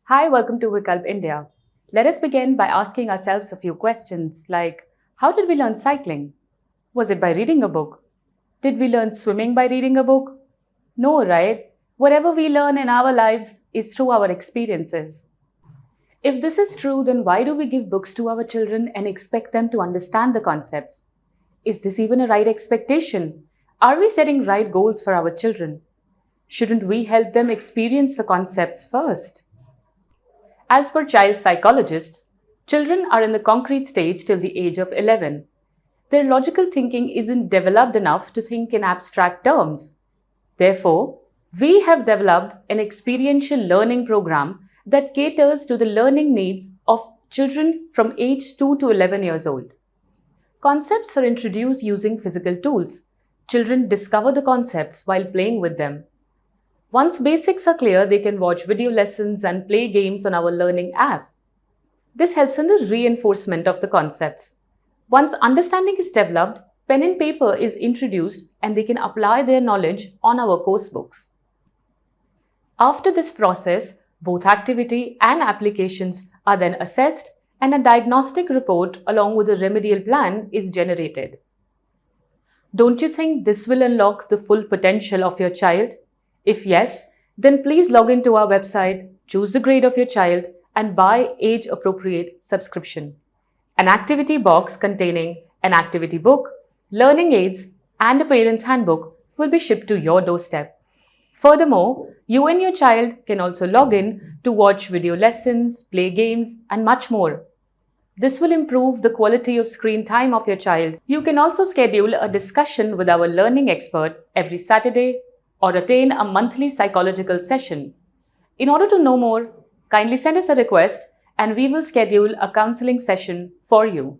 Hi, welcome to Vikalp India. Let us begin by asking ourselves a few questions like, how did we learn cycling? Was it by reading a book? Did we learn swimming by reading a book? No, right? Whatever we learn in our lives is through our experiences. If this is true, then why do we give books to our children and expect them to understand the concepts? Is this even a right expectation? Are we setting right goals for our children? Shouldn't we help them experience the concepts first? As per child psychologists, children are in the concrete stage till the age of 11. Their logical thinking isn't developed enough to think in abstract terms. Therefore, we have developed an experiential learning program that caters to the learning needs of children from age 2 to 11 years old. Concepts are introduced using physical tools. Children discover the concepts while playing with them. Once basics are clear, they can watch video lessons and play games on our learning app. This helps in the reinforcement of the concepts. Once understanding is developed, pen and paper is introduced and they can apply their knowledge on our course books. After this process, both activity and applications are then assessed and a diagnostic report along with a remedial plan is generated. Don't you think this will unlock the full potential of your child? If yes, then please log into our website, choose the grade of your child, and buy age-appropriate subscription. An activity box containing an activity book, learning aids, and a parent's handbook will be shipped to your doorstep. Furthermore, you and your child can also log in to watch video lessons, play games, and much more. This will improve the quality of screen time of your child. You can also schedule a discussion with our learning expert every Saturday or attain a monthly psychological session. In order to know more, kindly send us a request and we will schedule a counseling session for you.